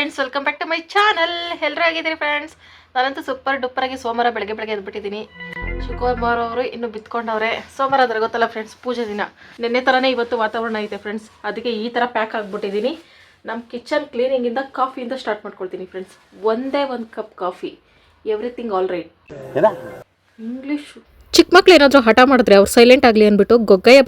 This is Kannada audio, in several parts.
Friends, welcome back to my channel. ಎಲ್ಲರೂ ಆಗಿದ್ದೀರಿ ಫ್ರೆಂಡ್ಸ್. ನಾನಂತೂ ಸೂಪರ್ ಡೂಪರ್ ಆಗಿ ಸೋಮವಾರ ಬೆಳಗ್ಗೆ ಎದ್ಬಿಟ್ಟಿದ್ದೀನಿ. ಶುಕ್ರವಾರ ಅವರು ಇನ್ನು ಬಿತ್ಕೊಂಡವ್ರೆ. ಸೋಮವಾರ ಅಂದ್ರೆ ಗೊತ್ತಲ್ಲ ಫ್ರೆಂಡ್ಸ್, ಪೂಜೆ ದಿನ. ನಿನ್ನೆ ಥರನೇ ಇವತ್ತು ವಾತಾವರಣ ಐತೆ ಫ್ರೆಂಡ್ಸ್. ಅದಕ್ಕೆ ಈ ಥರ ಪ್ಯಾಕ್ ಆಗಿಬಿಟ್ಟಿದ್ದೀನಿ. ನಮ್ಮ ಕಿಚನ್ ಕ್ಲೀನಿಂಗಿಂದ ಕಾಫಿಯಿಂದ ಸ್ಟಾರ್ಟ್ ಮಾಡ್ಕೊಳ್ತೀನಿ ಫ್ರೆಂಡ್ಸ್. ಒಂದೇ ಒಂದು cup coffee, everything all right. English ಚಿಕ್ಕ ಮಕ್ಳು ಏನಾದರೂ ಹಠ ಮಾಡಿದ್ರೆ ಅವ್ರು ಸೈಲೆಂಟ್ ಆಗಲಿ ಅಂದ್ಬಿಟ್ಟು ಗೊಗ್ಗಯ್ಯ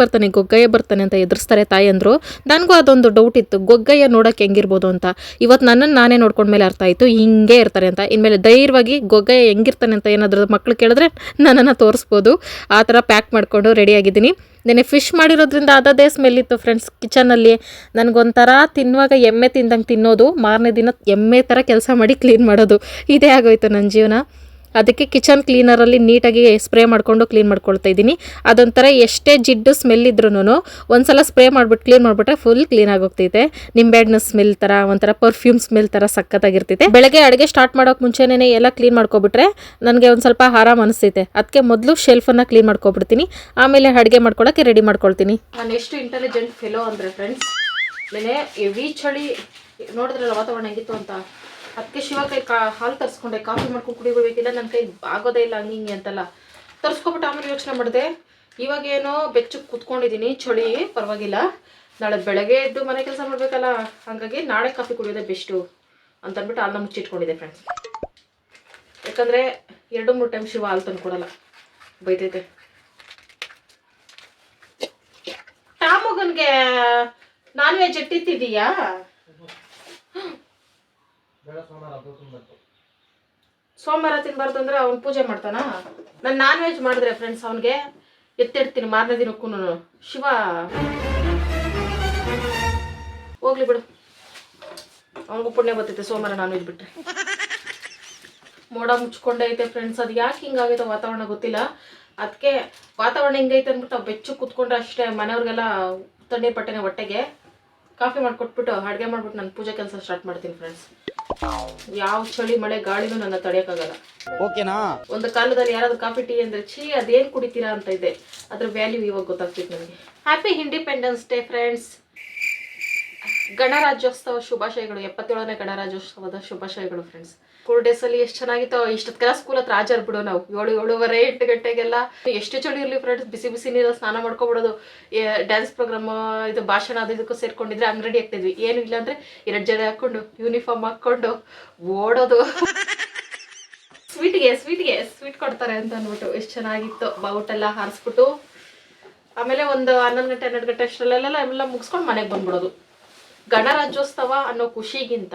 ಬರ್ತಾನೆ ಅಂತ ಎದುರಿಸ್ತಾರೆ ತಾಯಿ ಅಂದರು. ನನಗೂ ಅದೊಂದು ಡೌಟ್ ಇತ್ತು, ಗೊಗ್ಗಯ್ಯ ನೋಡೋಕೆ ಹೆಂಗಿರ್ಬೋದು ಅಂತ. ಇವತ್ತು ನನ್ನನ್ನು ನಾನೇ ನೋಡ್ಕೊಂಡ್ಮೇಲೆ ಅರ್ಥ ಆಯಿತು, ಹಿಂಗೆ ಇರ್ತಾರೆ ಅಂತ. ಇನ್ಮೇಲೆ ಧೈರ್ಯವಾಗಿ ಗೊಗ್ಗಯ್ಯ ಹೆಂಗಿರ್ತಾನೆ ಅಂತ ಏನಾದರೂ ಮಕ್ಳು ಕೇಳಿದ್ರೆ ನನ್ನನ್ನು ತೋರಿಸ್ಬೋದು. ಆ ಥರ ಪ್ಯಾಕ್ ಮಾಡಿಕೊಂಡು ರೆಡಿಯಾಗಿದ್ದೀನಿ. ನೆನೆ ಫಿಶ್ ಮಾಡಿರೋದ್ರಿಂದ ಅದೇ ಸ್ಮೆಲ್ ಇತ್ತು ಫ್ರೆಂಡ್ಸ್ ಕಿಚನಲ್ಲಿ. ನನಗೊಂಥರ ತಿನ್ನುವಾಗ ಎಮ್ಮೆ ತಿಂದಂಗೆ ತಿನ್ನೋದು, ಮಾರನೇ ದಿನ ಎಮ್ಮೆ ಥರ ಕೆಲಸ ಮಾಡಿ ಕ್ಲೀನ್ ಮಾಡೋದು, ಇದೇ ಆಗೋಯ್ತು ನನ್ನ ಜೀವನ. ಅದಕ್ಕೆ ಕಿಚನ್ ಕ್ಲೀನರಲ್ಲಿ ನೀಟಾಗಿ ಸ್ಪ್ರೇ ಮಾಡಿಕೊಂಡು ಕ್ಲೀನ್ ಮಾಡ್ಕೊಳ್ತಾ ಇದ್ದೀನಿ. ಅದೊಂಥರ ಎಷ್ಟೇ ಜಿಡ್ಡು ಸ್ಮೆಲ್ ಇದ್ರೂ ಒಂದ್ಸಲ ಸ್ಪ್ರೇ ಮಾಡಿಬಿಟ್ಟು ಕ್ಲೀನ್ ಮಾಡಿಬಿಟ್ರೆ ಫುಲ್ ಕ್ಲೀನ್ ಆಗೋಗ್ತೈತೆ. ನಿಂಬೆಹಣ್ಣು ಸ್ಮೆಲ್ ಥರ, ಒಂಥರ ಪರ್ಫ್ಯೂಮ್ ಸ್ಮೆಲ್ ಥರ ಸಖತ್ತಾಗಿರ್ತೈತೆ. ಬೆಳಗ್ಗೆ ಅಡುಗೆ ಸ್ಟಾರ್ಟ್ ಮಾಡೋಕೆ ಮುಂಚೆನೇ ಎಲ್ಲ ಕ್ಲೀನ್ ಮಾಡ್ಕೊಬಿಟ್ರೆ ನನಗೆ ಒಂದು ಸ್ವಲ್ಪ ಆರಾಮ ಅನಿಸ್ತೈತೆ. ಅದಕ್ಕೆ ಮೊದಲು ಶೆಲ್ಫನ್ನು ಕ್ಲೀನ್ ಮಾಡ್ಕೊಬಿಡ್ತೀನಿ, ಆಮೇಲೆ ಅಡುಗೆ ಮಾಡ್ಕೊಳ್ಳೋಕ್ಕೆ ರೆಡಿ ಮಾಡ್ಕೊಳ್ತೀನಿ. ನಾನು ಎಷ್ಟು ಇಂಟೆಲಿಜೆಂಟ್ ಫೆಲೋ ಅಂದರೆ ಫ್ರೆಂಡ್ಸ್, ನೆನೆ ಹೆವಿ ಚಳಿ ನೋಡಿದ್ರಲ್ಲ ವಾತಾವರಣ ಹೆಂಗಿತ್ತು ಅಂತ. ಅದಕ್ಕೆ ಶಿವ ಕೈ ಹಾಲು ತರಿಸ್ಕೊಂಡೆ, ಕಾಫಿ ಮಾಡ್ಕೊಂಡು ಕುಡಿಬೇಕಿಲ್ಲ, ನನ್ನ ಕೈ ಆಗೋದೇ ಇಲ್ಲ ಹಿಂಗೆ ಅಂತೆಲ್ಲ ತರಿಸ್ಕೊಬಿಟ್ಟು ಆಮೇಲೆ ಯೋಚನೆ ಮಾಡಿದೆ. ಇವಾಗೇನೋ ಬೆಚ್ಚಗೆ ಕೂತ್ಕೊಂಡಿದ್ದೀನಿ, ಚಳಿ ಪರವಾಗಿಲ್ಲ. ನಾಳೆ ಬೆಳಗ್ಗೆ ಎದ್ದು ಮನೆ ಕೆಲಸ ಮಾಡಬೇಕಲ್ಲ, ಹಾಗಾಗಿ ನಾಳೆ ಕಾಫಿ ಕುಡಿಯೋದೇ ಬೆಸ್ಟು ಅಂತಂದ್ಬಿಟ್ಟು ಹಾಲನ್ನ ಮುಚ್ಚಿಟ್ಕೊಂಡಿದ್ದೆ ಫ್ರೆಂಡ್ಸ್. ಯಾಕಂದರೆ 2-3 ಟೈಮ್ ಶಿವ ಹಾಲು ತಂದು ಕೊಡಲ್ಲ, ಬೈತೈತೆ. ಟಾಮಗನ್ಗೆ ನಾನ್ ವೆಜ್ ಇಟ್ಟಿದ್ದೀಯಾ? ಸೋಮವಾರ ತಿನ್ಬಾರ್ದು ಅಂದ್ರೆ ಅವ್ನು ಪೂಜೆ ಮಾಡ್ತಾನ. ನಾನು ನಾನ್ ವೆಜ್ ಮಾಡಿದ್ರೆ ಫ್ರೆಂಡ್ಸ್ ಅವನಿಗೆ ಎತ್ತಿಡ್ತೀನಿ ಮಾರನೇ ದಿನಕ್ಕೂ. ಶಿವ ಹೋಗ್ಲಿ ಬಿಡು, ಅವನಿಗೂ ಪುಣ್ಯ ಬರ್ತೈತೆ ಸೋಮವಾರ ನಾನ್ ವೆಜ್ ಬಿಟ್ರೆ. ಮೋಡ ಮುಚ್ಕೊಂಡೇ ಐತೆ ಫ್ರೆಂಡ್ಸ್. ಅದು ಯಾಕೆ ಹಿಂಗಾಗೈತೆ ವಾತಾವರಣ ಗೊತ್ತಿಲ್ಲ. ಅದಕ್ಕೆ ವಾತಾವರಣ ಹಿಂಗೈತೆ ಅಂದ್ಬಿಟ್ಟು ಬೆಚ್ಚು ಕೂತ್ಕೊಂಡ್ರೆ ಅಷ್ಟೇ. ಮನೆಯವ್ರಿಗೆಲ್ಲ ತಣ್ಣೀರು ಪಟ್ಟೆನೆ ಹೊಟ್ಟೆಗೆ ಕಾಫಿ ಮಾಡಿಕೊಟ್ಬಿಟ್ಟು ಅಡುಗೆ ಮಾಡ್ಬಿಟ್ಟು ನಾನು ಪೂಜೆ ಕೆಲಸ ಸ್ಟಾರ್ಟ್ ಮಾಡ್ತೀನಿ ಫ್ರೆಂಡ್ಸ್. ಯಾವ ಚಳಿ ಮಳೆ ಗಾಳಿನೂ ನನ್ನ ತಡೆಯೋಕ್ಕಾಗಲ್ಲ. ಓಕೆನಾ? ಒಂದು ಕಾಲದಲ್ಲಿ ಯಾರಾದ್ರೂ ಕಾಫಿ ಟೀ ಅಂದ್ರೆ ಛೀ ಅದೇನು ಕುಡಿತೀರಾ ಅಂತ ಇದೆ. ಅದ್ರ ವ್ಯಾಲ್ಯೂ ಇವಾಗ ಗೊತ್ತಾಗ್ತಿತ್ತು ನನಗೆ. Happy independence day friends. ಗಣರಾಜ್ಯೋತ್ಸವ ಶುಭಾಶಯಗಳು. 77ನೇ ಗಣರಾಜ್ಯೋತ್ಸವದ ಶುಭಾಶಯಗಳು ಫ್ರೆಂಡ್ಸ್. ಸ್ಕೂಲ್ ಡೇಸ್ ಅಲ್ಲಿ ಎಷ್ಟು ಚೆನ್ನಾಗಿತ್ತು. ಇಷ್ಟೊತ್ತೆಲ್ಲ ಸ್ಕೂಲ್ ಹತ್ರ ಹಾಜರ್ ಬಿಡು ನಾವು 7:30 8 ಗಂಟೆಗೆಲ್ಲ. ಎಷ್ಟು ಚಳಿ ಇರಲಿ ಫ್ರೆಂಡ್ಸ್, ಬಿಸಿ ಬಿಸಿ ನೀರು ಸ್ನಾನ ಮಾಡ್ಕೊಬಿಡೋದು. ಡ್ಯಾನ್ಸ್ ಪ್ರೋಗ್ರಾಮ್, ಇದು ಭಾಷಣ ಅದು ಇದಕ್ಕೂ ಸೇರ್ಕೊಂಡಿದ್ರೆ ಹಂಗೆ ರೆಡಿ ಆಗ್ತಿದ್ವಿ. ಏನು ಇಲ್ಲ ಅಂದ್ರೆ 2 ಜಡೆ ಹಾಕೊಂಡು ಯೂನಿಫಾರ್ಮ್ ಹಾಕೊಂಡು ಓಡೋದು. ಸ್ವೀಟ್ ಕೊಡ್ತಾರೆ ಅಂತ ಅಂದ್ಬಿಟ್ಟು ಎಷ್ಟು ಚೆನ್ನಾಗಿತ್ತು. ಬಾವುಟೆಲ್ಲ ಹಾರಿಸ್ಬಿಟ್ಟು ಆಮೇಲೆ ಒಂದು 11 ಗಂಟೆ 12 ಗಂಟೆ ಅಷ್ಟರಲ್ಲೆಲ್ಲ ಎಲ್ಲ ಮುಗಿಸ್ಕೊಂಡು ಮನೆಗೆ ಬಂದ್ಬಿಡೋದು. ಗಣರಾಜ್ಯೋತ್ಸವ ಅನ್ನೋ ಖುಷಿಗಿಂತ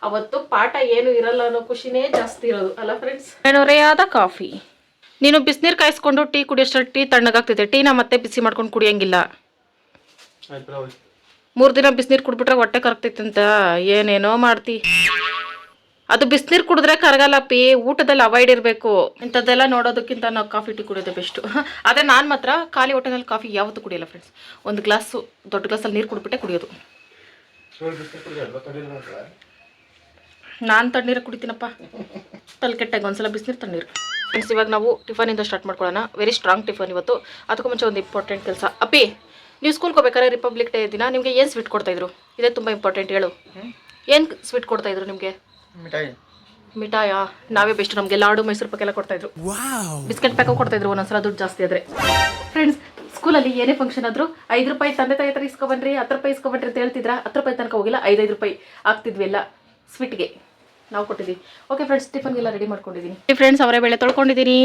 ಅವತ್ತು ಪಾಠ ಏನು ಇರಲ್ಲ ಅನ್ನೋ ಖುಷಿನೇ ಜಾಸ್ತಿ ಇರೋದು ಅಲ್ಲ ಫ್ರೆಂಡ್ಸ್. ರೆಯಾದ ಕಾಫಿ. ನೀನು ಬಿಸಿನೀರು ಕಾಯಿಸ್ಕೊಂಡು ಟೀ ಕುಡಿಯೋಷ್ಟರಲ್ಲಿ ಟೀ ತಣ್ಣಗಾಗ್ತೈತೆ. ಟೀನ ಮತ್ತೆ ಬಿಸಿ ಮಾಡ್ಕೊಂಡು ಕುಡಿಯಂಗಿಲ್ಲ. 3 ದಿನ ಬಿಸಿನೀರು ಕುಡ್ಬಿಟ್ರೆ ಹೊಟ್ಟೆ ಕರಗ್ತೈತೆ ಅಂತ ಏನೇನೋ ಮಾಡ್ತಿ. ಅದು ಬಿಸಿನೀರು ಕುಡಿದ್ರೆ ಕರಗಲ್ಲ ಪಿ. ಊಟದಲ್ಲಿ ಅವಾಯ್ಡ್ ಇರಬೇಕು. ಇಂಥದ್ದೆಲ್ಲ ನೋಡೋದಕ್ಕಿಂತ ನಾವು ಕಾಫಿ ಟೀ ಕುಡಿಯೋದೇ ಬೆಸ್ಟು. ಆದರೆ ನಾನು ಮಾತ್ರ ಖಾಲಿ ಹೊಟ್ಟೆನಲ್ಲಿ ಕಾಫಿ ಯಾವತ್ತೂ ಕುಡಿಯಲ್ಲ ಫ್ರೆಂಡ್ಸ್. ಒಂದು ಗ್ಲಾಸು ದೊಡ್ಡ ಗ್ಲಾಸಲ್ಲಿ ನೀರು ಕುಡಿದ್ಬಿಟ್ಟೆ ಕುಡಿಯೋದು. ನಾನು ತಣ್ಣೀರು ಕುಡಿತೀನಪ್ಪ, ತಲೆ ಕೆಟ್ಟಾಗ ಒಂದ್ಸಲ ಬಿಸಿನೀರು ತಣ್ಣೀರು. ಫ್ರೆಂಡ್ಸ್, ಇವಾಗ ನಾವು ಟಿಫನಿಂದ ಸ್ಟಾರ್ಟ್ ಮಾಡ್ಕೊಳ್ಳೋಣ. ವೆರಿ ಸ್ಟ್ರಾಂಗ್ ಟಿಫನ್ ಇವತ್ತು. ಅದಕ್ಕೂ ಮುಂಚೆ ಒಂದು ಇಂಪಾರ್ಟೆಂಟ್ ಕೆಲಸ. ಅಪ್ಪಿ, ನೀವು ಸ್ಕೂಲ್ಗೆ ಹೋಗ್ಬೇಕಾದ್ರೆ ರಿಪಬ್ಲಿಕ್ ಡೇ ದಿನ ನಿಮಗೆ ಏನು ಸ್ವೀಟ್ ಕೊಡ್ತಾಯಿದ್ರು? ಇದೇ ತುಂಬ ಇಂಪಾರ್ಟೆಂಟ್, ಹೇಳು. ಏನು ಸ್ವೀಟ್ ಕೊಡ್ತಾಯಿದ್ರು ನಿಮಗೆ? ಮಿಠಾಯಾ? ನಾವೇ ಬೆಸ್ಟ್. ನಮಗೆ ಲಾಡು, ಮೈಸೂರು ಪಾಕ್ ಎಲ್ಲ ಕೊಡ್ತಾಯಿದ್ರು. ಬಿಸ್ಕೆಟ್ ಪ್ಯಾಕು ಕೊಡ್ತಾಯಿದ್ರು ಒಂದೊಂದ್ಸಲ ದುಡ್ಡು ಜಾಸ್ತಿ ಆದರೆ. ಫ್ರೆಂಡ್ಸ್, ಸ್ಕೂಲಲ್ಲಿ ಏನೇ ಫಂಕ್ಷನ್ ಆದರೂ 5 ರೂಪಾಯಿ ತಂದೆ ತಾಯಿ ಹತ್ರ ಇಸ್ಕೊಬನ್ರಿ, 10 ರೂಪಾಯಿ ಇಸ್ಕೊಬನ್ರಿ ಅಂತ ಹೇಳ್ತಿದ್ರ. 10 ರೂಪಾಯಿ ತನಕ ಹೋಗಿಲ್ಲ, 5 ರೂಪಾಯಿ ಆಗ್ತಿದ್ವಿ ಎಲ್ಲ ಸ್ವೀಟ್ಗೆ ನಾವು ಕೊಟ್ಟಿದ್ದೀವಿ. ಓಕೆ ಫ್ರೆಂಡ್ಸ್, ಟಿಫನ್ಗೆಲ್ಲ ರೆಡಿ ಮಾಡ್ಕೊಂಡಿದ್ದೀನಿ ಫ್ರೆಂಡ್ಸ್. ಅವರೇ ಬೇಳೆ ತೊಳ್ಕೊಂಡಿದ್ದೀನಿ,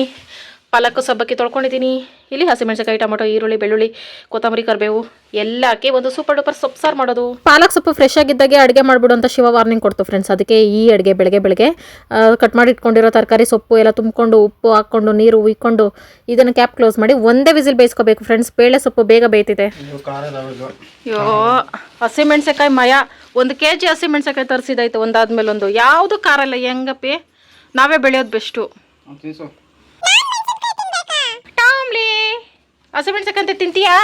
ಪಾಲಕ್ ಸಬ್ಬಕ್ಕಿ ತೊಳ್ಕೊಂಡಿದ್ದೀನಿ. ಇಲ್ಲಿ ಹಸಿಮೆಣಸಿನಕಾಯಿ, ಟೊಮೊಟೊ, ಈರುಳ್ಳಿ, ಬೆಳ್ಳುಳ್ಳಿ, ಕೊತ್ತಂಬರಿ, ಕರಿಬೇವು ಎಲ್ಲ ಹಾಕಿ ಒಂದು ಸೂಪರ್ ಡೂಪರ್ ಸೊಪ್ಪು ಸಾರು ಮಾಡೋದು. ಪಾಲಕ್ ಸೊಪ್ಪು ಫ್ರೆಶ್ ಆಗಿದ್ದಾಗೆ ಅಡುಗೆ ಮಾಡಿಬಿಡು ಅಂತ ಶಿವ ವಾರ್ನಿಂಗ್ ಕೊಡ್ತು ಫ್ರೆಂಡ್ಸ್. ಅದಕ್ಕೆ ಈ ಅಡುಗೆ ಬೆಳಗ್ಗೆ ಕಟ್ ಮಾಡಿ ಇಟ್ಕೊಂಡಿರೋ ತರಕಾರಿ ಸೊಪ್ಪು ಎಲ್ಲ ತುಂಬಿಕೊಂಡು ಉಪ್ಪು ಹಾಕ್ಕೊಂಡು ನೀರು ಉಯ್ಕೊಂಡು ಇದನ್ನು ಕ್ಯಾಪ್ ಕ್ಲೋಸ್ ಮಾಡಿ ಒಂದೇ ವಿಸಿಲ್ ಬೇಯಿಸ್ಕೋಬೇಕು ಫ್ರೆಂಡ್ಸ್. ಬೇಳೆ ಸೊಪ್ಪು ಬೇಗ ಬೇಯ್ತಿದೆ. ಅಯ್ಯೋ, ಹಸಿಮೆಣಸಿನಕಾಯಿ ಮಯ 1 kg ಹಸಿಮೆಣಸಿನಕಾಯಿ ತರಿಸಿದಾಯ್ತು ಒಂದಾದ್ಮೇಲೆ ಒಂದು. ಯಾವುದು ಖಾರ ಇಲ್ಲ. ಹೆಂಗಪ್ಪಿ, ನಾವೇ ಬೆಳೆಯೋದು ಬೆಸ್ಟು. ಟಾಮ್ಲಿ, ಹಸಿಮೆಣಸಿನಕಾಯಿ ತಿಂತೀಯಾ?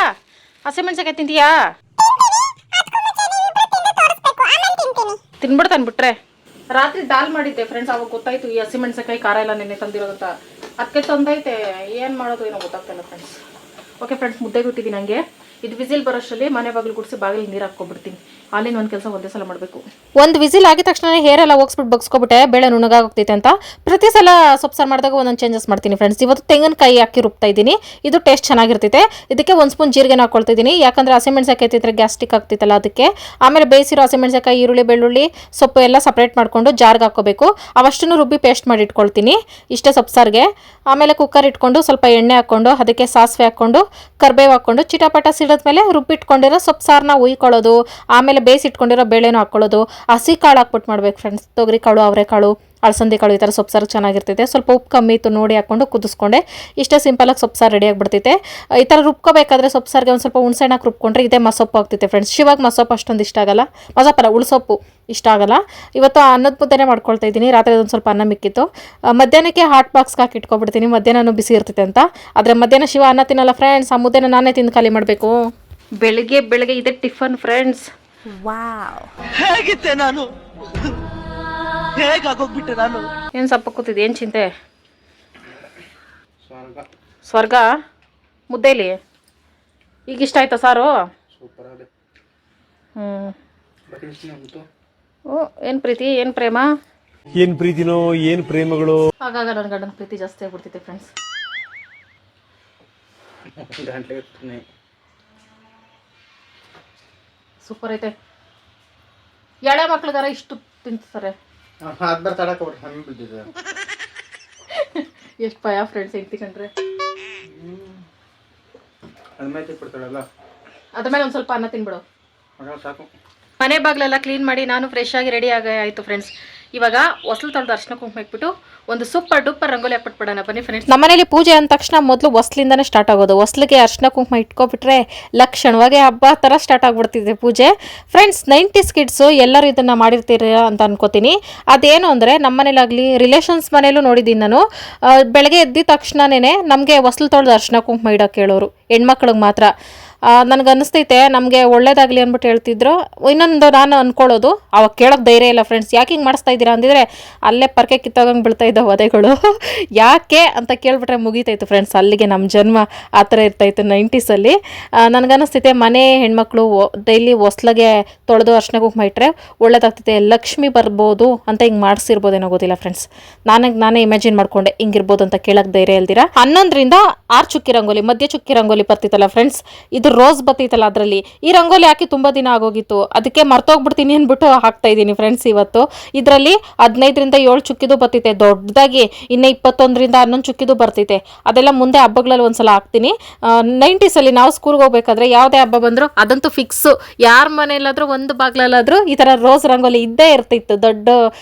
ಹಸಿಮೆಣಸಿನಕಾಯಿ ತಿಂತೀಯಾ? ತಿನ್ಬಿಡ್ತಾನೆ ಬಿಟ್ರೆ. ರಾತ್ರಿ ದಾಲ್ ಮಾಡಿದ್ದೆ ಫ್ರೆಂಡ್ಸ್, ಅವಾಗ ಗೊತ್ತಾಯ್ತು ಈ ಹಸಿಮೆಣಸಿನಕಾಯಿ ಖಾರ ಎಲ್ಲ ನೆನ್ನೆ ತಂದಿರೋದಂತ. ಅದಕ್ಕೆ ತಂದೈತೆ, ಏನು ಮಾಡೋದು ಏನೋ ಗೊತ್ತಾಗ್ತಾಯಿಲ್ಲ ಫ್ರೆಂಡ್ಸ್. ಓಕೆ ಫ್ರೆಂಡ್ಸ್, ಮುದ್ದೆಗೆ ಇಟ್ಟಿದ್ದೀನಿ. ನನಗೆ ಇದು ವಿಸಿಲ್ ಬರೋಷ್ಟರಲ್ಲಿ ಮನೆ ಬಾಗಿಲು ಗುಡಿಸಿ ಬಾಗಿಲಿಗೆ ನೀರು ಹಾಕ್ಕೊಬಿಡ್ತೀನಿ. ಹಾಲಿನ ಒಂದು ಕೆಲಸ ಒಂದೇ ಸಲ ಮಾಡಬೇಕು. ಒಂದು ವಿಸಿಲ್ ಆಗಿದ ತಕ್ಷಣ ಹೇರ್ ಎಲ್ಲ ಹೋಗಿಸ್ಬಿಟ್ಟು ಬಗ್ಸ್ಕೊಬಿಟ್ಟೆ, ಬೇಳೆ ನುಣಗಾಗೋಗ್ತೈತೆ ಅಂತ. ಪ್ರತಿ ಸಲ ಸೊಪ್ಪು ಸಾರು ಮಾಡಿದಾಗ ಒಂದೊಂದು ಚೇಂಜಸ್ ಮಾಡ್ತೀನಿ ಫ್ರೆಂಡ್ಸ್. ಇವತ್ತು ತೆಂಗಿನಕಾಯಿ ಹಾಕಿ ರುಬ್ತಾ ಇದ್ದೀನಿ. ಇದು ಟೇಸ್ಟ್ ಚೆನ್ನಾಗಿರ್ತೈತೆ. ಇದಕ್ಕೆ 1 ಸ್ಪೂನ್ ಜೀರಿಗೆ ಹಾಕ್ಕೊಳ್ತಾ ಇದ್ದೀನಿ, ಯಾಕಂದರೆ ಹಸಿಮೆಣಸಿನಕಾಯಿ ತಿಂದರೆ ಗ್ಯಾಸ್ಟ್ರಿಕ್ ಆಗ್ತೈತಲ್ಲ ಅದಕ್ಕೆ. ಆಮೇಲೆ ಬೇಯಿಸಿರೋ ಹಸಿಮೆಣಸಿನಕಾಯಿ, ಈರುಳ್ಳಿ, ಬೆಳ್ಳುಳ್ಳಿ, ಸೊಪ್ಪು ಎಲ್ಲ ಸಪ್ರೇಟ್ ಮಾಡಿಕೊಂಡು ಜಾರ್ಗೆ ಹಾಕ್ಕೋಬೇಕು. ಅವಷ್ಟನ್ನು ರುಬ್ಬಿ ಪೇಸ್ಟ್ ಮಾಡಿ ಇಟ್ಕೊಳ್ತೀನಿ ಇಷ್ಟೇ ಸೊಪ್ಪು ಸಾರಿಗೆ. ಆಮೇಲೆ ಕುಕ್ಕರ್ ಇಟ್ಕೊಂಡು ಸ್ವಲ್ಪ ಎಣ್ಣೆ ಹಾಕ್ಕೊಂಡು ಅದಕ್ಕೆ ಸಾಸಿವೆ ಹಾಕ್ಕೊಂಡು ಕರ್ಬೇವು ಹಾಕ್ಕೊಂಡು ಚಿಟಪಟ ಸಿಡಿದ್ಮೇಲೆ ರುಬ್ಬಿಟ್ಕೊಂಡಿರೋ ಸೊಪ್ಪು ಸಾರನ್ನ ಉಯ್ಕೊಳ್ಳೋದು. ಆಮೇಲೆ ಬೇಯಿಸಿಟ್ಕೊಂಡಿರೋ ಬೇಳೆನೂ ಹಾಕ್ಕೊಳ್ಳೋದು. ಹಸಿ ಕಾಳು ಹಾಕ್ಬಿಟ್ಟು ಮಾಡ್ಬೇಕು ಫ್ರೆಂಡ್ಸ್. ತೊಗರಿ ಕಾಳು, ಅವರೆಕಾಳು, ಅಲಸಂದಿ ಕಾಳು ಈ ಥರ ಸೊಪ್ಪು ಸಾರು ಚೆನ್ನಾಗಿರ್ತೈತೆ. ಸ್ವಲ್ಪ ಉಪ್ಪು ಕಮ್ಮಿ ಇತ್ತು ನೋಡಿ ಹಾಕ್ಕೊಂಡು ಕುದಿಸ್ಕೊಂಡೆ. ಇಷ್ಟೇ ಸಿಂಪಲಾಗಿ ಸೊಪ್ಪು ಸಾರು ರೆಡಿ ಆಗಿಬಿಡ್ತೈತೆ. ಈ ಥರ ರುಬ್ಕೋಬೇಕಾದ್ರೆ ಸೊಪ್ಪು ಸಾರಿಗೆ ಒಂದು ಸ್ವಲ್ಪ ಹುಣಸೆಹಣ್ಣು ಹಾಕಿ ರುಬ್ಕೊಂಡ್ರೆ ಇದೇ ಮಸೊಪ್ಪು ಆಗ್ತೈತೆ ಫ್ರೆಂಡ್ಸ್. ಶಿವಾಗ ಮಸೊಪ್ಪು ಅಷ್ಟೊಂದು ಇಷ್ಟ ಆಗಲ್ಲ, ಮಸೊಪ್ಪಲ್ಲ ಉಳ್ಸೊಪ್ಪು ಇಷ್ಟ ಆಗಲ್ಲ. ಇವತ್ತು ಅನ್ನದ ಮುದ್ದೆನೇ ಮಾಡ್ಕೊಳ್ತಾ ಇದ್ದೀನಿ. ರಾತ್ರಿ ಒಂದು ಸ್ವಲ್ಪ ಅನ್ನ ಮಿಕ್ಕಿತ್ತು. ಮಧ್ಯಾಹ್ನಕ್ಕೆ ಹಾಟ್ ಬಾಕ್ಸ್ಗೆ ಹಾಕಿ ಇಟ್ಕೊಬಿಡ್ತೀನಿ, ಮಧ್ಯಾಹ್ನ ಬಿಸಿ ಇರ್ತೈತೆ ಅಂತ. ಆದರೆ ಮಧ್ಯಾಹ್ನ ಶಿವ ಅನ್ನ ತಿನ್ನಲ್ಲ ಫ್ರೆಂಡ್ಸ್. ಆ ಮುದ್ದೆನ ನಾನೇ ತಿಂದು ಖಾಲಿ ಮಾಡಬೇಕು. ಬೆಳಿಗ್ಗೆ ಇದೆ ಟಿಫನ್ ಫ್ರೆಂಡ್ಸ್. ವಾವ್, ಹೇಗಿದ್ದೆ ನಾನು, ಹೇಗಾಗೋಗ್ಬಿಟ್ಟೆ ನಾನು. ಏನು ಸಪ್ಪ ಕೂತಿದ್ದೆ, ಏನು ಚಿಂತೆ? ಸ್ವರ್ಗ ಮುದ್ದೆಲಿ ಈಗ ಇಷ್ಟ ಆಯ್ತಾ ಸಾರು? ಓ, ಏನು ಪ್ರೀತಿ, ಏನು ಪ್ರೇಮ, ಏನ್ ಪ್ರೀತಿನೋ ಏನ್ ಪ್ರೇಮಗಳು. ಆಗಾಗ ನನ್ನ ಗಂಡನ ಪ್ರೀತಿ ಜಾಸ್ತಿ ಆಗ್ಬಿಡ್ತೈತೆ ಫ್ರೆಂಡ್ಸ್. ಸೂಪರ್ ಐತೆ. ಎಳೆ ಮಕ್ಳಿಗಾರ ಇಷ್ಟು ತಿಂತಾರೆ. ಎಷ್ಟು ಭಯ ಫ್ರೆಂಡ್ಸ್ ಹೆಂಡ್ತಿ ಕಂಡ್ರೆ. ಅದ್ರ ಮೇಲೆ ಒಂದು ಸ್ವಲ್ಪ ಅನ್ನ ತಿನ್ಬಿಡು. ಮನೆ ಬಾಗ್ಲೆಲ್ಲ ಕ್ಲೀನ್ ಮಾಡಿ ನಾನು ಫ್ರೆಶ್ ಆಗಿ ರೆಡಿ ಆಯ್ತು ಫ್ರೆಂಡ್ಸ್. ಇವಾಗ ಹೊಸಲು ತೊಳೆದು ಅರ್ಶಿನ ಕುಂಕುಮ ಇಟ್ಬಿಟ್ಟು ಒಂದು ಸೂಪರ್ ಡೂಪರ್ ರಂಗೋಲಿ ಹಾಕ್ಬಿಟ್ಬಿಡೋಣ ಬನ್ನಿ ಫ್ರೆಂಡ್ಸ್. ನಮ್ಮನೇಲಿ ಪೂಜೆ ಅಂದ ತಕ್ಷಣ ಮೊದಲು ಹೊಸ್ಲಿಂದಾನೇ ಸ್ಟಾರ್ಟ್ ಆಗೋದು. ಹೊಸ್ಲಿಗೆ ಅರ್ಶಿನ ಕುಂಕುಮ ಇಟ್ಕೊಬಿಟ್ರೆ ಲಕ್ಷಣವಾಗಿ ಹಬ್ಬ ಥರ ಸ್ಟಾರ್ಟ್ ಆಗಿಬಿಡ್ತಿದೆ ಪೂಜೆ ಫ್ರೆಂಡ್ಸ್. 90s ಕಿಡ್ಸು ಎಲ್ಲರೂ ಇದನ್ನು ಮಾಡಿರ್ತೀರ ಅಂತ ಅನ್ಕೋತೀನಿ. ಅದೇನು ಅಂದರೆ ನಮ್ಮನೇಲಾಗಲಿ ರಿಲೇಷನ್ಸ್ ಮನೇಲೂ ನೋಡಿದ್ದೀನಿ ನಾನು. ಬೆಳಗ್ಗೆ ಎದ್ದಿದ ತಕ್ಷಣನೇ ನಮಗೆ ಹೊಸ್ಲು ತೊಳೆದು ಅರ್ಶಿನ ಕುಂಕುಮ ಇಡೋಕೆ ಹೇಳೋರು, ಹೆಣ್ಮಕ್ಳಿಗೆ ಮಾತ್ರ. ನನಗನ್ನಿಸ್ತೈತೆ ನಮಗೆ ಒಳ್ಳೇದಾಗಲಿ ಅಂದ್ಬಿಟ್ಟು ಹೇಳ್ತಿದ್ರು. ಇನ್ನೊಂದು ನಾನು ಅಂದ್ಕೊಳ್ಳೋದು, ಅವಾಗ ಕೇಳೋಕ್ಕೆ ಧೈರ್ಯ ಇಲ್ಲ ಫ್ರೆಂಡ್ಸ್. ಯಾಕೆ ಹಿಂಗೆ ಮಾಡಿಸ್ತಾ ಇದ್ದೀರಾ ಅಂದಿದ್ರೆ ಅಲ್ಲೇ ಪರ್ಕೆ ಕಿತ್ತೋಗಂಗೆ ಬೀಳ್ತಾ ಇದ್ದವು ವಧೆಗಳು. ಯಾಕೆ ಅಂತ ಕೇಳ್ಬಿಟ್ರೆ ಮುಗಿತಾಯಿತ್ತು ಫ್ರೆಂಡ್ಸ್. ಅಲ್ಲಿಗೆ ನಮ್ಮ ಜನ್ಮ ಆ ಥರ ಇರ್ತಾಯಿತ್ತು 90ಸಲ್ಲಿ. ನನಗನ್ನಿಸ್ತೈತೆ ಮನೆ ಹೆಣ್ಮಕ್ಳು ಡೈಲಿ ಹೊಸ್ಲಿಗೆ ತೊಳೆದು ಅರ್ಶಿನ ಕುಂಕುಮ ಇಟ್ಟರೆ ಒಳ್ಳೇದಾಗ್ತೈತೆ, ಲಕ್ಷ್ಮಿ ಬರ್ಬೋದು ಅಂತ ಹಿಂಗೆ ಮಾಡಿಸಿರ್ಬೋದೇನೋ ಗೊತ್ತಿಲ್ಲ ಫ್ರೆಂಡ್ಸ್. ನಾನೇ ಇಮ್ಯಾಜಿನ್ ಮಾಡ್ಕೊಂಡೆ ಹಿಂಗಿರ್ಬೋದು ಅಂತ. ಕೇಳೋಕ್ಕೆ ಧೈರ್ಯ ಇಲ್ದಿರ 11ರಿಂದ 6 ಚುಕ್ಕಿ ರಂಗೋಲಿ, ಮಧ್ಯ ಚುಕ್ಕಿ ರಂಗೋಲಿ ಬರ್ತಿತ್ತಲ್ಲ ಫ್ರೆಂಡ್ಸ್. ಇದು ರೋಸ್ ಬತ್ತೈತಲ್ಲ ಅದರಲ್ಲಿ. ಈ ರಂಗೋಲಿ ಹಾಕಿ ತುಂಬ ದಿನ ಆಗೋಗಿತ್ತು, ಅದಕ್ಕೆ ಮರ್ತೋಗ್ಬಿಡ್ತೀನಿ ಅಂದ್ಬಿಟ್ಟು ಹಾಕ್ತಾ ಇದ್ದೀನಿ ಫ್ರೆಂಡ್ಸ್ ಇವತ್ತು. ಇದರಲ್ಲಿ 15ರಿಂದ 7 ಚುಕ್ಕಿದು ಬರ್ತೈತೆ ದೊಡ್ಡದಾಗಿ, ಇನ್ನು 21ರಿಂದ 11 ಚುಕ್ಕಿದು ಬರ್ತೈತೆ. ಅದೆಲ್ಲ ಮುಂದೆ ಹಬ್ಬಗಳಲ್ಲಿ ಒಂದ್ಸಲ ಹಾಕ್ತೀನಿ. 90ಸಲ್ಲಿ ನಾವು ಸ್ಕೂಲ್ಗೆ ಹೋಗ್ಬೇಕಾದ್ರೆ ಯಾವುದೇ ಹಬ್ಬ ಬಂದರೂ ಅದಂತೂ ಫಿಕ್ಸು. ಯಾರ ಮನೆಯಲ್ಲಾದರೂ ಒಂದು ಬಾಗ್ಲಲ್ಲಾದರೂ ಈ ಥರ ರೋಸ್ ರಂಗೋಲಿ ಇದ್ದೇ ಇರ್ತಿತ್ತು, ದೊಡ್ಡ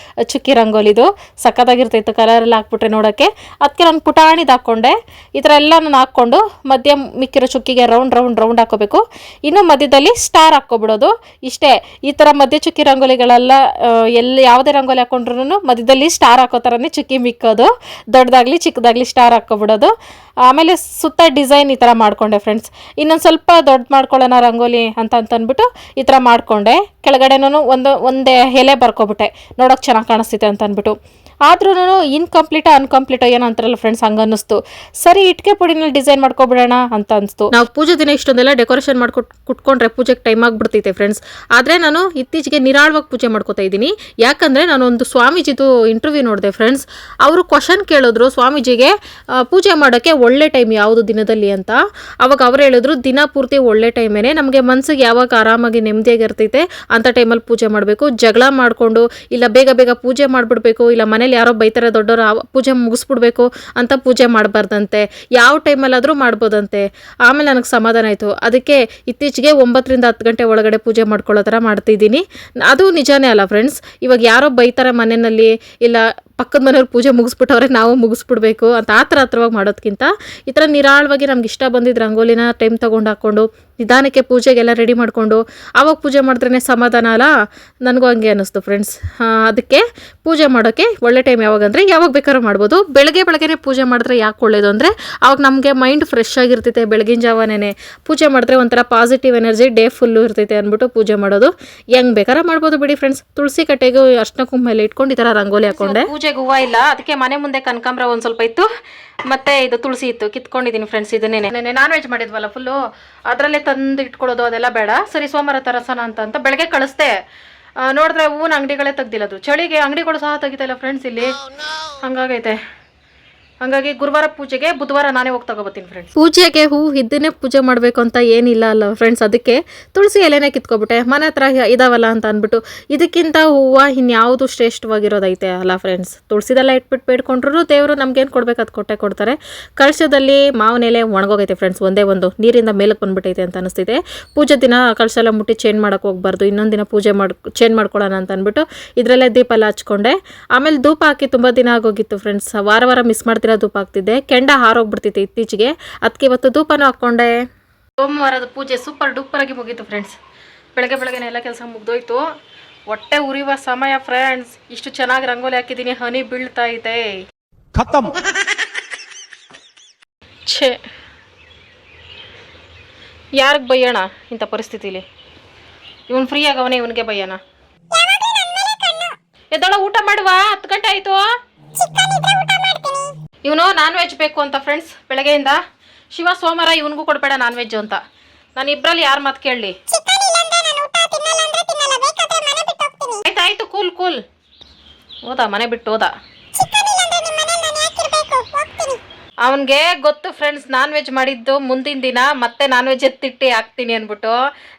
ಚುಕ್ಕಿ ರಂಗೋಲಿದು. ಸಕ್ಕತ್ತಾಗಿರ್ತಿತ್ತು ಕಲರೆಲ್ಲ ಹಾಕ್ಬಿಟ್ರೆ ನೋಡೋಕ್ಕೆ. ಅದಕ್ಕೆ ನಾನು ಪುಟಾಣಿದು ಹಾಕ್ಕೊಂಡೆ. ಈ ಥರ ಎಲ್ಲ ನಾನು ಹಾಕ್ಕೊಂಡು ಮಧ್ಯ ಮಿಕ್ಕಿರೋ ಚುಕ್ಕಿಗೆ ರೌಂಡ್ ಹಾಕೋಬೇಕು. ಇನ್ನು ಮಧ್ಯದಲ್ಲಿ ಸ್ಟಾರ್ ಹಾಕ್ಕೊಬಿಡೋದು. ಇಷ್ಟೇ. ಈ ಥರ ಮಧ್ಯ ಚುಕ್ಕಿ ರಂಗೋಲಿಗಳೆಲ್ಲ ಯಾವುದೇ ರಂಗೋಲಿ ಹಾಕೊಂಡ್ರು ಮಧ್ಯದಲ್ಲಿ ಸ್ಟಾರ್ ಹಾಕೋ ಥರನೇ ಚುಕ್ಕಿ ಮಿಕ್ಕೋದು. ದೊಡ್ಡದಾಗಲಿ ಚಿಕ್ಕದಾಗಲಿ ಸ್ಟಾರ್ ಹಾಕ್ಕೊಬಿಡೋದು. ಆಮೇಲೆ ಸುತ್ತ ಡಿಸೈನ್ ಈ ಥರ ಮಾಡಿಕೊಂಡೆ ಫ್ರೆಂಡ್ಸ್. ಇನ್ನೊಂದು ಸ್ವಲ್ಪ ದೊಡ್ಡ ಮಾಡ್ಕೊಳ್ಳೋಣ ರಂಗೋಲಿ ಅಂತಂದ್ಬಿಟ್ಟು ಈ ಥರ ಮಾಡಿಕೊಂಡೆ. ಕೆಳಗಡೆನೂ ಒಂದೇ ಎಲೆ ಬರ್ಕೊಬಿಟ್ಟೆ, ನೋಡೋಕೆ ಚೆನ್ನಾಗಿ ಕಾಣಿಸ್ತಿದೆ ಅಂತ ಅಂದ್ಬಿಟ್ಟು. ಆದ್ರೂ ಅನ್ಕಂಪ್ಲೀಟೋ ಏನೋ ಅಂತಾರಲ್ಲ ಫ್ರೆಂಡ್ಸ್, ಹಂಗೆ ಅನ್ನಿಸ್ತು. ಸರಿ, ಇಟ್ಕೆ ಪುಡಿನಲ್ಲಿ ಡಿಸೈನ್ ಮಾಡ್ಕೊಬಿಡೋಣ ಅಂತ ಅನಿಸ್ತು. ನಾವು ಪೂಜೆ ದಿನ ಇಷ್ಟೊಂದೆಲ್ಲ ಡೆಕೋರೇಷನ್ ಕುಟ್ಕೊಂಡ್ರೆ ಪೂಜೆಗೆ ಟೈಮ್ ಆಗಿಬಿಡ್ತೈತೆ ಫ್ರೆಂಡ್ಸ್. ಆದರೆ ನಾನು ಇತ್ತೀಚೆಗೆ ನಿರಾಳವಾಗಿ ಪೂಜೆ ಮಾಡ್ಕೋತಾ ಇದ್ದೀನಿ. ಯಾಕಂದರೆ ನಾನು ಒಂದು ಸ್ವಾಮೀಜಿದು ಇಂಟರ್ವ್ಯೂ ನೋಡಿದೆ ಫ್ರೆಂಡ್ಸ್. ಅವರು ಕ್ವಶನ್ ಕೇಳಿದ್ರು ಸ್ವಾಮೀಜಿಗೆ, ಪೂಜೆ ಮಾಡೋಕ್ಕೆ ಒಳ್ಳೆ ಟೈಮ್ ಯಾವುದು ದಿನದಲ್ಲಿ ಅಂತ. ಅವಾಗ ಅವ್ರು ಹೇಳಿದ್ರು, ದಿನ ಪೂರ್ತಿ ಒಳ್ಳೆ ಟೈಮೇನೆ, ನಮಗೆ ಮನಸ್ಸಿಗೆ ಯಾವಾಗ ಆರಾಮಾಗಿ ನೆಮ್ಮದಿಯಾಗಿ ಇರ್ತೈತೆ ಅಂಥ ಟೈಮಲ್ಲಿ ಪೂಜೆ ಮಾಡಬೇಕು. ಜಗಳ ಮಾಡಿಕೊಂಡು ಇಲ್ಲ ಬೇಗ ಪೂಜೆ ಮಾಡಿಬಿಡ್ಬೇಕು, ಇಲ್ಲ ಮನೇಲಿ ಯಾರೋ ಬೈತಾರೆ ದೊಡ್ಡವರು, ಪೂಜೆ ಮುಗಿಸ್ಬಿಡ್ಬೇಕು ಅಂತ ಪೂಜೆ ಮಾಡಬಾರ್ದಂತೆ. ಯಾವ ಟೈಮಲ್ಲಾದರೂ ಮಾಡ್ಬೋದಂತೆ. ಆಮೇಲೆ ನನಗೆ ಸಮಾಧಾನ ಆಯಿತು. ಅದಕ್ಕೆ ಇತ್ತೀಚೆಗೆ 9ರಿಂದ 10 ಗಂಟೆ ಒಳಗಡೆ ಪೂಜೆ ಮಾಡ್ಕೊಳ್ಳೋ ಥರ ಮಾಡ್ತಿದ್ದೀನಿ. ಅದು ನಿಜಾನೇ ಅಲ್ಲ ಫ್ರೆಂಡ್ಸ್. ಇವಾಗ ಯಾರೋ ಬೈತಾರೆ ಮನೆಯಲ್ಲಿ, ಇಲ್ಲ ಪಕ್ಕದ ಮನೆಯವ್ರು ಪೂಜೆ ಮುಗಿಸ್ಬಿಟ್ಟವ್ರೆ ನಾವು ಮುಗಿಸ್ಬಿಡ್ಬೇಕು ಅಂತ ಆ ಥರ ಹತ್ರವಾಗಿ ಮಾಡೋದಕ್ಕಿಂತ ಈ ಥರ ನಿರಾಳವಾಗಿ ನಮ್ಗೆ ಇಷ್ಟ ಬಂದಿದ್ದು ರಂಗೋಲಿನ ಟೈಮ್ ತೊಗೊಂಡು ಹಾಕ್ಕೊಂಡು ನಿಧಾನಕ್ಕೆ ಪೂಜೆಗೆಲ್ಲ ರೆಡಿ ಮಾಡಿಕೊಂಡು ಆವಾಗ ಪೂಜೆ ಮಾಡಿದ್ರೇ ಸಮಾಧಾನ ಅಲ್ಲ. ನನಗೂ ಹಂಗೆ ಅನ್ನಿಸ್ತು ಫ್ರೆಂಡ್ಸ್. ಅದಕ್ಕೆ ಪೂಜೆ ಮಾಡೋಕ್ಕೆ ಒಳ್ಳೆ ಟೈಮ್ ಯಾವಾಗಂದರೆ ಯಾವಾಗ ಬೇಕಾದ್ರೂ ಮಾಡ್ಬೋದು. ಬೆಳಗ್ಗೆನೇ ಪೂಜೆ ಮಾಡಿದ್ರೆ ಯಾಕೆ ಒಳ್ಳೇದು ಅಂದರೆ ಆವಾಗ ನಮಗೆ ಮೈಂಡ್ ಫ್ರೆಶ್ ಆಗಿರ್ತೈತೆ. ಬೆಳಗಿನ ಜಾವನೇ ಪೂಜೆ ಮಾಡಿದ್ರೆ ಒಂಥರ ಪಾಸಿಟಿವ್ ಎನರ್ಜಿ ಡೇ ಫುಲ್ಲು ಇರ್ತೈತೆ ಅಂದ್ಬಿಟ್ಟು ಪೂಜೆ ಮಾಡೋದು. ಹೆಂಗೆ ಬೇಕಾದ್ರೆ ಮಾಡ್ಬೋದು ಬಿಡಿ ಫ್ರೆಂಡ್ಸ್. ತುಳಸಿ ಕಟ್ಟೆಗೂ ಅರ್ಶಿನ ಕುಂಕುಮ ಎಲ್ಲ ಇಟ್ಕೊಂಡು ಈ ಥರ ರಂಗೋಲಿ ಹಾಕ್ಕೊಂಡೆ. ಪೂಜೆಗೆ ಹೂವು ಇಲ್ಲ, ಅದಕ್ಕೆ ಮನೆ ಮುಂದೆ ಕನಕಾಂಬರ ಒಂದು ಸ್ವಲ್ಪ ಇತ್ತು, ಮತ್ತೆ ಇದು ತುಳಸಿ ಇತ್ತು, ಕಿತ್ಕೊಂಡಿದ್ದೀನಿ ಫ್ರೆಂಡ್ಸ್. ಇದನ್ನೇ ನಾನ್ ವೆಜ್ ಮಾಡಿದ್ವಲ್ಲ ಫುಲ್ಲು, ಅದರಲ್ಲೇ ತಂದು ಇಟ್ಕೊಳ್ಳೋದು ಅದೆಲ್ಲ ಬೇಡ, ಸರಿ ಸೋಮವಾರ ತರಸೋಣ ಅಂತ ಬೆಳಗ್ಗೆ ಕಳಿಸ್ದೆ. ನೋಡಿದ್ರೆ ಹೂವಿನ ಅಂಗಡಿಗಳೇ ತೆಗ್ದಿಲ್ಲದು, ಚಳಿಗೆ ಅಂಗಡಿಗಳು ಸಹ ತೆಗಿತಾ ಇಲ್ಲ ಫ್ರೆಂಡ್ಸ್ ಇಲ್ಲಿ. ಹಂಗಾಗೈತೆ. ಹಾಗಾಗಿ ಗುರುವಾರ ಪೂಜೆಗೆ ಬುಧವಾರ ನಾನೇ ಹೋಗಿ ತಗೋಬತ್ತೀನಿ ಫ್ರೆಂಡ್ಸ್. ಪೂಜೆಗೆ ಹೂ ಇದನ್ನೇ ಪೂಜೆ ಮಾಡಬೇಕು ಅಂತ ಏನಿಲ್ಲ ಅಲ್ಲ ಫ್ರೆಂಡ್ಸ್, ಅದಕ್ಕೆ ತುಳಸಿ ಎಲೆನೇ ಕಿತ್ಕೊಬಿಟ್ಟೆ. ಮನೆ ಹತ್ರ ಇದಾವಲ್ಲ ಅಂತ ಅಂದ್ಬಿಟ್ಟು. ಇದಕ್ಕಿಂತ ಹೂವು ಇನ್ಯಾವುದು ಶ್ರೇಷ್ಠವಾಗಿರೋದೈತೆ ಅಲ್ಲ ಫ್ರೆಂಡ್ಸ್. ತುಳಸಿದೆಲ್ಲ ಇಟ್ಬಿಟ್ಟು ಬೇಡ್ಕೊಂಡ್ರು ದೇವರು ನಮ್ಗೇನು ಕೊಡ್ಬೇಕು ಅದು ಕೊಟ್ಟೆ ಕೊಡ್ತಾರೆ. ಕಳಶದಲ್ಲಿ ಮಾವಿನ ಎಲೆ ಒಣಗೋಗೈತೆ ಫ್ರೆಂಡ್ಸ್, ಒಂದೇ ಒಂದು ನೀರಿಂದ ಮೇಲಕ್ಕೆ ಬಂದ್ಬಿಟ್ಟೈತೆ ಅಂತ ಅನಿಸ್ತಿದೆ. ಪೂಜೆ ದಿನ ಕಳಶ ಎಲ್ಲ ಮುಟ್ಟಿ ಚೇಂಜ್ ಮಾಡೋಕೆ ಹೋಗ್ಬಾರ್ದು, ಇನ್ನೊಂದು ದಿನ ಪೂಜೆ ಚೇಂಜ್ ಮಾಡ್ಕೊಳ್ಳೋಣ ಅಂತ ಅಂದ್ಬಿಟ್ಟು ಇದರಲ್ಲೇ ದೀಪ ಎಲ್ಲ ಹಚ್ಕೊಂಡೆ. ಆಮೇಲೆ ಧೂಪ ಹಾಕಿ ತುಂಬ ದಿನ ಆಗೋಗಿತ್ತು ಫ್ರೆಂಡ್ಸ್, ವಾರ ಮಿಸ್ ಮಾಡ್ತಿರೋ ಧೂಪ ಹಾಕ್ತಿದ್ದೆ. ಕೆಂಡ ಹಾರೋಗ್ಬಿಡ್ತಿತ್ತು ಇತ್ತೀಚೆಗೆ, ಅದಕ್ಕೆ ಇವತ್ತು ಧೂಪನೂ ಹಾಕ್ಕೊಂಡೆ. ಸೋಮವಾರದ ಪೂಜೆ ಸೂಪರ್ ಡೂಪರ್ ಆಗಿ ಮುಗೀತು ಫ್ರೆಂಡ್ಸ್. ಬೆಳಗ್ಗೆನೇ ಎಲ್ಲ ಕೆಲಸ ಮುಗ್ದೋಯ್ತು. ಹೊಟ್ಟೆ ಉರಿಯುವ ಸಮಯ ಫ್ರೆಂಡ್ಸ್. ಇಷ್ಟು ಚೆನ್ನಾಗಿ ರಂಗೋಲಿ ಹಾಕಿದ್ದೀನಿ, ಹನಿ ಬೀಳ್ತಾ ಇದೆ. ಖತಮ್. ಛೇ, ಯಾರಿಗೆ ಬೈಯೋಣ ಇಂಥ ಪರಿಸ್ಥಿತಿಲಿ? ಇವನು ಫ್ರೀ ಆಗವನೇ, ಇವನಿಗೆ ಬೈಯೋಣ. ಎದ್ದೊಳ ಊಟ ಮಾಡುವ, 10 ಗಂಟೆ ಆಯಿತು. ಇವನು ನಾನ್ ವೆಜ್ ಬೇಕು ಅಂತ ಫ್ರೆಂಡ್ಸ್ ಬೆಳಗ್ಗೆಯಿಂದ. ಶಿವ ಸೋಮವಾರ ಇವನಿಗೂ ಕೊಡಬೇಡ ನಾನ್ ವೆಜ್ ಅಂತ. ನಾನು ಇಬ್ಬರಲ್ಲಿ ಯಾರು ಮಾತು ಕೇಳಲಿ? ಆಯ್ತಾಯ್ತು, ಕೂಲ್ ಹೋದ, ಮನೆ ಬಿಟ್ಟು ಹೋದ. ಅವನಿಗೆ ಗೊತ್ತು ಫ್ರೆಂಡ್ಸ್, ನಾನ್ ವೆಜ್ ಮಾಡಿದ್ದು ಮುಂದಿನ ದಿನ ಮತ್ತೆ ನಾನ್ ವೆಜ್ ಎತ್ತಿಟ್ಟು ಹಾಕ್ತೀನಿ ಅಂದ್ಬಿಟ್ಟು.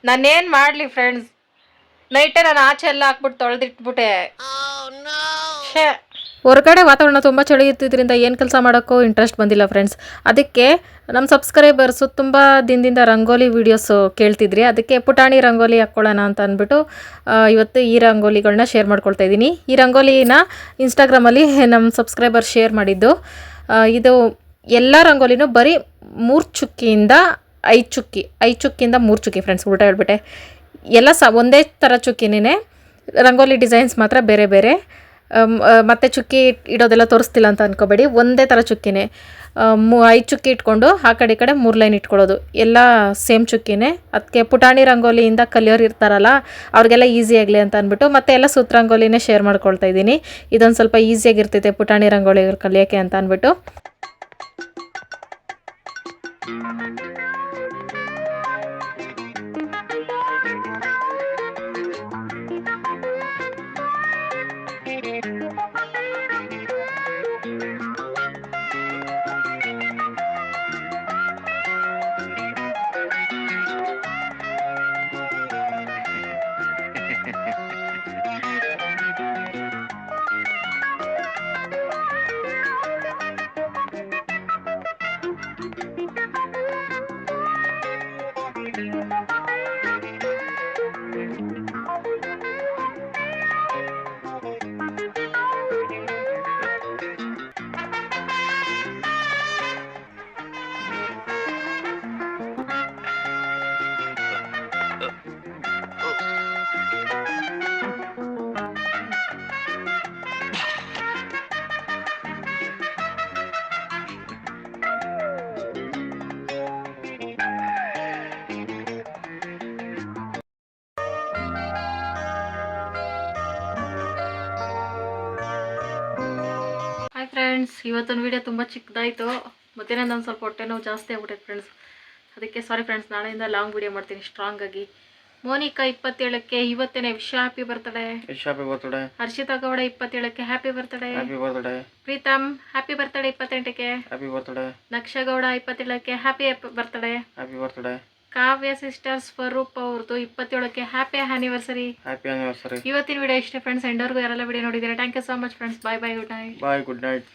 ನಾನೇನು ಮಾಡಲಿ ಫ್ರೆಂಡ್ಸ್, ನೈಟೇ ನಾನು ಆಚೆ ಎಲ್ಲ ಹಾಕ್ಬಿಟ್ಟು ತೊಳೆದಿಟ್ಬಿಟ್ಟೆ. ಹೊರಗಡೆ ವಾತಾವರಣ ತುಂಬ ಚಳಿ ಇರ್ತಿದ್ರಿಂದ ಏನು ಕೆಲಸ ಮಾಡೋಕ್ಕೂ ಇಂಟ್ರೆಸ್ಟ್ ಬಂದಿಲ್ಲ ಫ್ರೆಂಡ್ಸ್. ಅದಕ್ಕೆ ನಮ್ಮ ಸಬ್ಸ್ಕ್ರೈಬರ್ಸು ತುಂಬ ದಿನದಿಂದ ರಂಗೋಲಿ ವೀಡಿಯೋಸು ಕೇಳ್ತಿದ್ರಿ. ಅದಕ್ಕೆ ಪುಟಾಣಿ ರಂಗೋಲಿ ಹಾಕ್ಕೊಳ್ಳೋಣ ಅಂತ ಅಂದ್ಬಿಟ್ಟು ಇವತ್ತು ಈ ರಂಗೋಲಿಗಳನ್ನ ಶೇರ್ ಮಾಡ್ಕೊಳ್ತಾ ಇದ್ದೀನಿ. ಈ ರಂಗೋಲಿನ ಇನ್ಸ್ಟಾಗ್ರಾಮಲ್ಲಿ ನಮ್ಮ ಸಬ್ಸ್ಕ್ರೈಬರ್ ಶೇರ್ ಮಾಡಿದ್ದು. ಇದು ಎಲ್ಲ ರಂಗೋಲಿನೂ ಬರೀ 3 ಚುಕ್ಕಿಯಿಂದ 5 ಚುಕ್ಕಿ, 5 ಚುಕ್ಕಿಯಿಂದ 3 ಚುಕ್ಕಿ ಫ್ರೆಂಡ್ಸ್, ಉಲ್ಟಾ ಹೇಳ್ಬಿಟ್ಟೆ. ಎಲ್ಲ ಒಂದೇ ಥರ ಚುಕ್ಕಿನೇ, ರಂಗೋಲಿ ಡಿಸೈನ್ಸ್ ಮಾತ್ರ ಬೇರೆ ಬೇರೆ. ಮತ್ತೆ ಚುಕ್ಕಿ ಇಡೋದೆಲ್ಲ ತೋರಿಸ್ತಿಲ್ಲ ಅಂತ ಅಂದ್ಕೋಬೇಡಿ, ಒಂದೇ ಥರ ಚುಕ್ಕಿನೇ. 5 ಚುಕ್ಕಿ ಇಟ್ಕೊಂಡು ಆ ಕಡೆ ಈ ಕಡೆ 3 ಲೈನ್ ಇಟ್ಕೊಳ್ಳೋದು, ಎಲ್ಲ ಸೇಮ್ ಚುಕ್ಕಿನೇ. ಅದಕ್ಕೆ ಪುಟಾಣಿ ರಂಗೋಲಿಯಿಂದ ಕಲಿಯೋರು ಇರ್ತಾರಲ್ಲ, ಅವ್ರಿಗೆಲ್ಲ ಈಸಿ ಆಗಲಿ ಅಂತ ಅಂದ್ಬಿಟ್ಟು ಮತ್ತೆ ಎಲ್ಲ ಸೂತ್ರ ರಂಗೋಲಿನೇ ಶೇರ್ ಮಾಡ್ಕೊಳ್ತಾ ಇದ್ದೀನಿ. ಇದೊಂದು ಸ್ವಲ್ಪ ಈಸಿಯಾಗಿರ್ತೈತೆ ಪುಟಾಣಿ ರಂಗೋಲಿ ಕಲಿಯೋಕ್ಕೆ ಅಂತ ಅಂದ್ಬಿಟ್ಟು. ಫ್ರೆಂಡ್ಸ್, ಇವತ್ತಿನ ವಿಡಿಯೋ ತುಂಬ ಚಿಕ್ಕದಾಯಿತು. ಮಧ್ಯಾಹ್ನ ನಾನು ಸ್ವಲ್ಪ ಹೊಟ್ಟೆ ನೋವು ಜಾಸ್ತಿ ಆಗ್ಬಿಟ್ಟೈತೆ ಫ್ರೆಂಡ್ಸ್. ಅದಕ್ಕೆ ಸಾರಿ ಫ್ರೆಂಡ್ಸ್, ನಾಳೆಯಿಂದ ಲಾಂಗ್ ವಿಡಿಯೋ ಮಾಡ್ತೀನಿ ಸ್ಟ್ರಾಂಗ್ ಆಗಿ. ಮೋನಿಕಾ 27ಕ್ಕೆ ಇವತ್ತೇನೆ wish happy birthday. Harshita Gowda 27ಕ್ಕೆ happy birthday. Preetam happy birthday 28ಕ್ಕೆ. ನಕ್ಷ ಗೌಡ 27ಕ್ಕೆ happy birthday. Kavya sisters Swaroop ಅವ್ರದ್ದು 27ಕ್ಕೆ ಹ್ಯಾಪಿ ಆನಿವರ್ಸರಿ. ಇವತ್ತಿನ ವಿಡಿಯೋ ಇಷ್ಟೇ ಫ್ರೆಂಡ್ಸ್. ಎಂಡವರೆಗೂ ಯಾರೆಲ್ಲ ವಿಡಿಯೋ ನೋಡಿದ್ದೀರಾ, thank you so much friends. Bye good night.